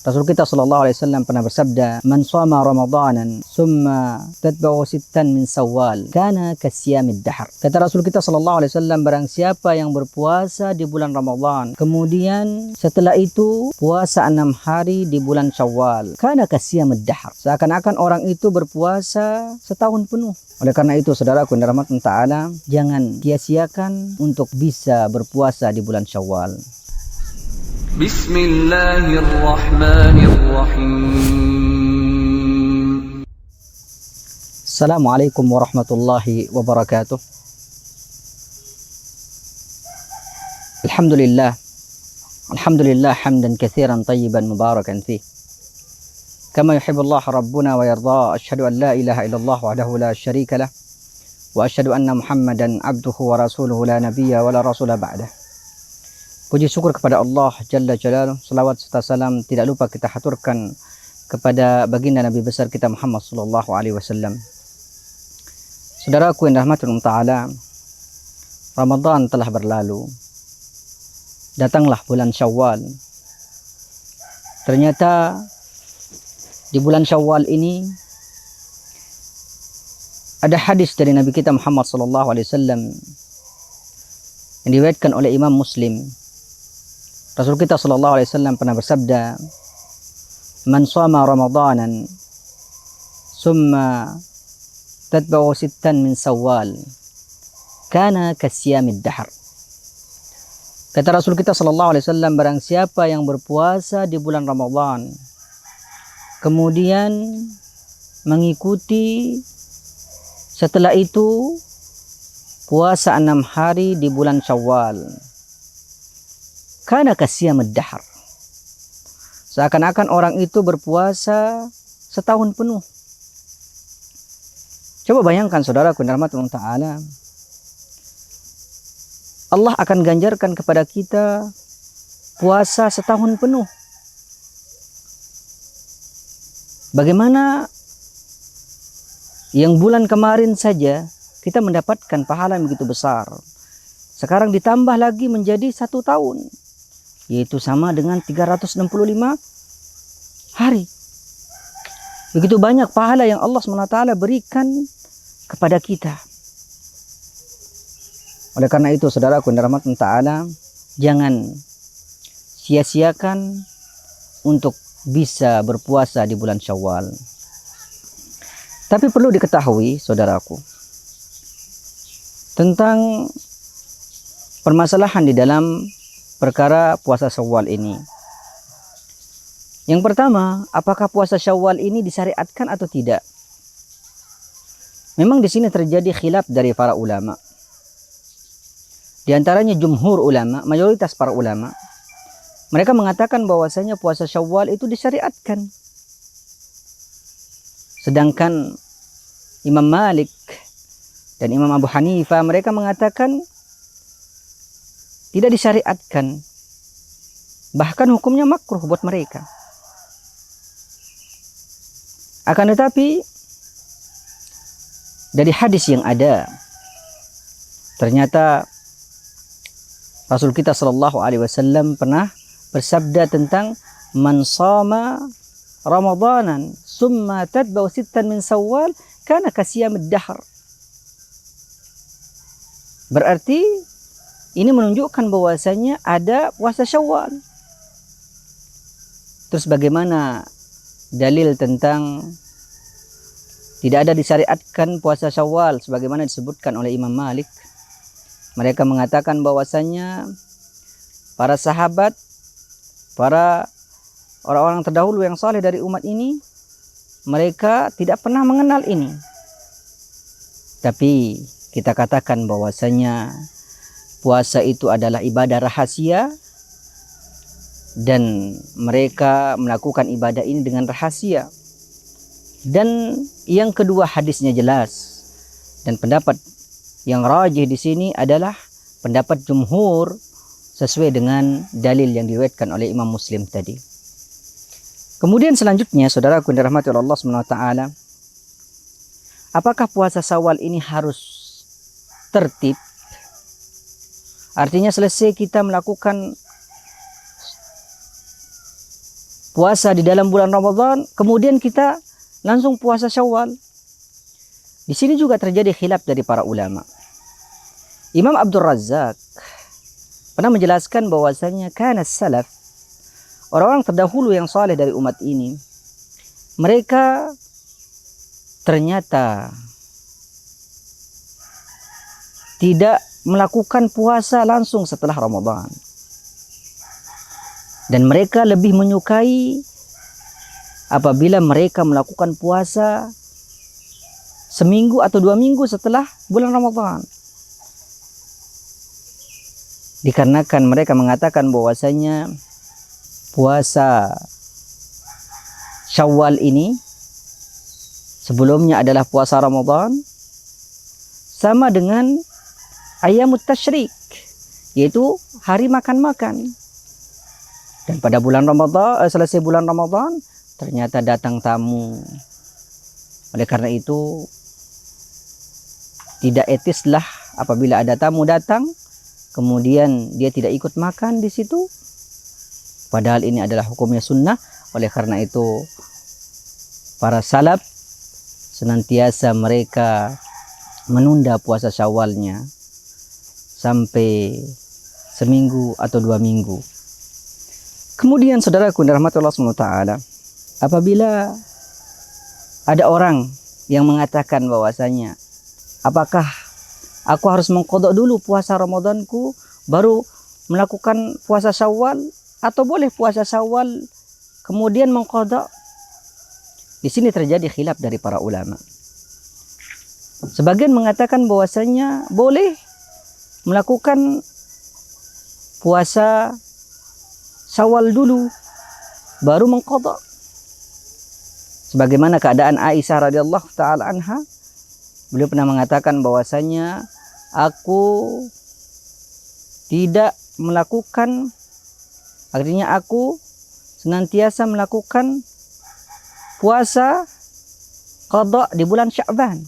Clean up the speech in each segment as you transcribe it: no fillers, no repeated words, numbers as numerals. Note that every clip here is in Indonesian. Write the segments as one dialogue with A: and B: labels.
A: Rasul kita sallallahu alaihi wasallam pernah bersabda, "Man shama Ramadanan tsumma tatba'u sittan min Syawal, kana kasyamid dahr." Kata Rasul kita sallallahu alaihi wasallam, barang siapa yang berpuasa di bulan Ramadan, kemudian setelah itu puasa 6 hari di bulan Syawal, kana kasyamid dahr. Seakan-akan orang itu berpuasa setahun penuh. Oleh karena itu, saudaraku yang dirahmati Ta'ala, jangan sia-siakan untuk bisa berpuasa di bulan Syawal. Bismillahirrahmanirrahim. Assalamualaikum warahmatullahi wabarakatuh. Alhamdulillah hamdan katsiran tayyiban mubarakan fih. Kama yuhibbullah rabbuna wa yarda. Asyhadu an la ilaha illallah wahdahu la syarika lah wa asyhadu anna Muhammadan abduhu wa rasuluhu la nabiyya wa la rasula ba'dah. Puji syukur kepada Allah Jalla Jalaluh. Salawat serta salam tidak lupa kita haturkan kepada baginda Nabi besar kita Muhammad sallallahu alaihi wasallam. Saudaraku yang dirahmati Allah Ta'ala, Ramadan telah berlalu. Datanglah bulan Syawal. Ternyata di bulan Syawal ini ada hadis dari Nabi kita Muhammad sallallahu alaihi wasallam yang diriwayatkan oleh Imam Muslim. Rasul kita sallallahu alaihi wasallam pernah bersabda, "Man shama Ramadanan tsumma tatba'u sittan min Syawal, kana kasyamid dahr." Kata Rasul kita sallallahu alaihi wasallam, barang siapa yang berpuasa di bulan Ramadan, kemudian mengikuti setelah itu puasa 6 hari di bulan Syawal, kana kasyamid dahr. Seakan-akan orang itu berpuasa setahun penuh. Coba bayangkan saudaraku yang dirahmati Allah Ta'ala, Allah akan ganjarkan kepada kita puasa setahun penuh. Bagaimana yang bulan kemarin saja kita mendapatkan pahala yang begitu besar, sekarang ditambah lagi menjadi 1 tahun, yaitu sama dengan 365 hari. Begitu banyak pahala yang Allah SWT berikan kepada kita. Oleh karena itu, saudaraku yang dirahmati Ta'ala, jangan sia-siakan untuk bisa berpuasa di bulan Syawal. Tapi perlu diketahui, saudaraku, tentang permasalahan di dalam perkara puasa Syawal ini. Yang pertama, apakah puasa Syawal ini disyariatkan atau tidak? Memang di sini terjadi khilaf dari para ulama. Di antaranya jumhur ulama, mayoritas para ulama, mereka mengatakan bahwasanya puasa Syawal itu disyariatkan. Sedangkan Imam Malik dan Imam Abu Hanifah mereka mengatakan tidak disyariatkan, bahkan hukumnya makruh buat mereka. Akan tetapi dari hadis yang ada, ternyata Rasul kita sallallahu alaihi wasallam pernah bersabda tentang man shama Ramadanan summa tatba'u sittan min Syawal, kana kasyamid dahr. Berarti ini menunjukkan bahwasanya ada puasa Syawal. Terus bagaimana dalil tentang tidak ada disyariatkan puasa Syawal sebagaimana disebutkan oleh Imam Malik? Mereka mengatakan bahwasanya para sahabat, para orang-orang terdahulu yang saleh dari umat ini, mereka tidak pernah mengenal ini. Tapi kita katakan bahwasanya puasa itu adalah ibadah rahasia dan mereka melakukan ibadah ini dengan rahasia. Dan yang kedua, hadisnya jelas, dan pendapat yang rajih di sini adalah pendapat jumhur sesuai dengan dalil yang diriwayatkan oleh Imam Muslim tadi. Kemudian selanjutnya, saudaraku yang dirahmati oleh Allah SWT, apakah puasa Syawal ini harus tertib? Artinya selesai kita melakukan puasa di dalam bulan Ramadan, kemudian kita langsung puasa Syawal. Di sini juga terjadi khilaf dari para ulama. Imam Abdul Razak pernah menjelaskan bahwasanya kana salaf, orang-orang terdahulu yang saleh dari umat ini, mereka ternyata tidak melakukan puasa langsung setelah Ramadan. Dan mereka lebih menyukai apabila mereka melakukan puasa seminggu atau 2 minggu setelah bulan Ramadan. Dikarenakan mereka mengatakan bahwasanya puasa Syawal ini sebelumnya adalah puasa Ramadan, sama dengan Ayyamut Tasyrik, yaitu hari makan-makan. Dan pada bulan Ramadan, selesai bulan Ramadan, ternyata datang tamu. Oleh karena itu, tidak etislah apabila ada tamu datang, kemudian dia tidak ikut makan di situ. Padahal ini adalah hukumnya sunnah. Oleh karena itu, para salaf senantiasa mereka menunda puasa Syawalnya sampai seminggu atau 2 minggu. Kemudian saudaraku dirahmati Allah SWT, apabila ada orang yang mengatakan bahwasanya, apakah aku harus mengqadha dulu puasa Ramadanku baru melakukan puasa Syawal, atau boleh puasa Syawal kemudian mengqadha? Di sini terjadi khilaf dari para ulama. Sebagian mengatakan bahwasanya boleh melakukan puasa Syawal dulu baru mengqadha. Sebagaimana keadaan Aisyah radhiyallahu taala anha, beliau pernah mengatakan bahwasanya aku tidak melakukan, artinya aku senantiasa melakukan puasa qadha di bulan Sya'ban.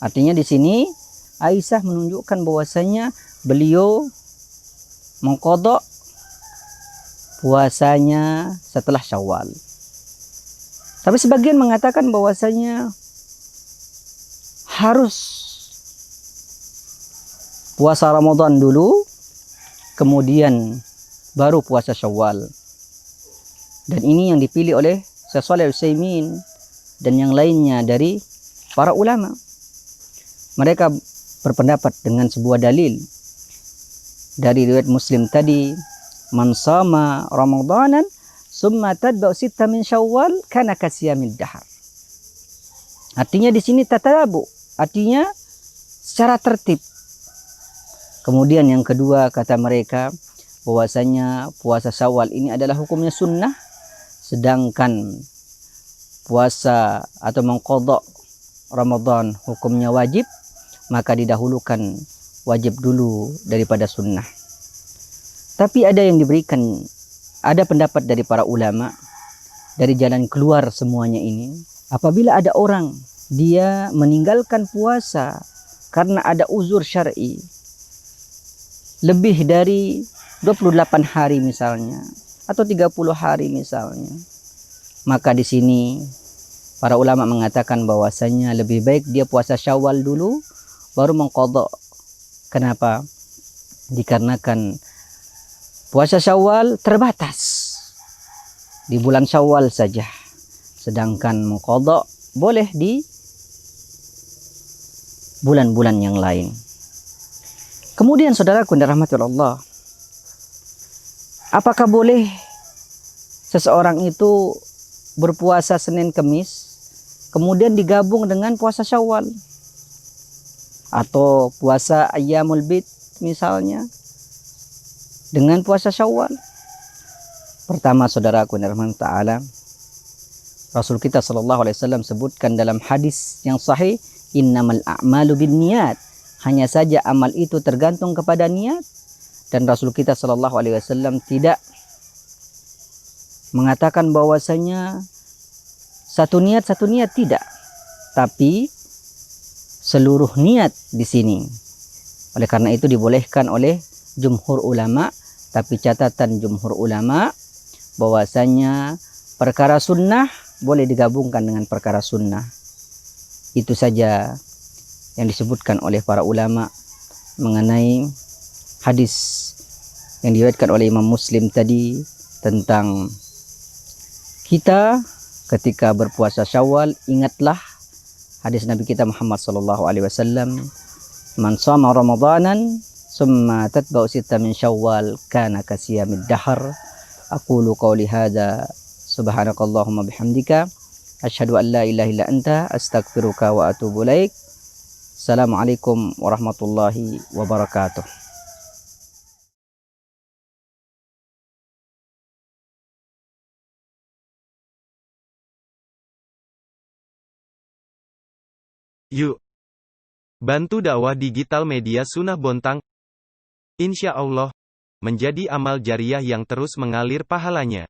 A: Artinya di sini Aisyah menunjukkan bahwasanya beliau mengqadha puasanya setelah Syawal. Tapi sebagian mengatakan bahwasanya harus puasa Ramadan dulu, kemudian baru puasa Syawal. Dan ini yang dipilih oleh Syekh Shalih Al-Utsaimin dan yang lainnya dari para ulama. Mereka berpendapat dengan sebuah dalil dari riwayat Muslim tadi, man sama Ramadanan summa tadba'u sitta min Syawal kana kasiyamid dahar. Artinya di sini tatabu, artinya secara tertib. Kemudian yang kedua kata mereka bahwasanya puasa Syawal ini adalah hukumnya sunnah, sedangkan puasa atau mengqadha Ramadan hukumnya wajib, maka didahulukan wajib dulu daripada sunnah. Tapi ada yang diberikan, ada pendapat dari para ulama dari jalan keluar semuanya ini. Apabila ada orang dia meninggalkan puasa karena ada uzur syar'i lebih dari 28 hari misalnya, atau 30 hari misalnya, maka di sini para ulama mengatakan bahwasanya lebih baik dia puasa Syawal dulu baru mengqadha. Kenapa? Dikarenakan puasa Syawal terbatas di bulan Syawal saja, sedangkan mengqadha boleh di bulan-bulan yang lain. Kemudian saudaraku dirahmati Allah, apakah boleh seseorang itu berpuasa Senin Kemis kemudian digabung dengan puasa Syawal, atau puasa Ayyamul Bid misalnya dengan puasa Syawal? Pertama saudaraku dirahmati taala, Rasul kita sallallahu alaihi wasallam sebutkan dalam hadis yang sahih, innamal a'malu binniyat, hanya saja amal itu tergantung kepada niat. Dan Rasul kita sallallahu alaihi wasallam tidak mengatakan bahwasanya satu niat tidak, tapi seluruh niat di sini. Oleh karena itu dibolehkan oleh jumhur ulama, tapi catatan jumhur ulama bahwasanya perkara sunnah boleh digabungkan dengan perkara sunnah. Itu saja yang disebutkan oleh para ulama mengenai hadis yang diriwayatkan oleh Imam Muslim tadi tentang kita ketika berpuasa Syawal. Ingatlah hadis Nabi kita Muhammad sallallahu alaihi wasallam, "Man shama Ramadanan summa tatba'u sitta min Syawal kana kasiyamid dahr." Aqulu qawli hadza subhanakallahumma bihamdika asyhadu an la ilaha illa anta astaghfiruka wa atubu ilaik. Assalamualaikum warahmatullahi wabarakatuh.
B: Yuk, bantu dakwah digital media Sunnah Bontang. Insya Allah, menjadi amal jariah yang terus mengalir pahalanya.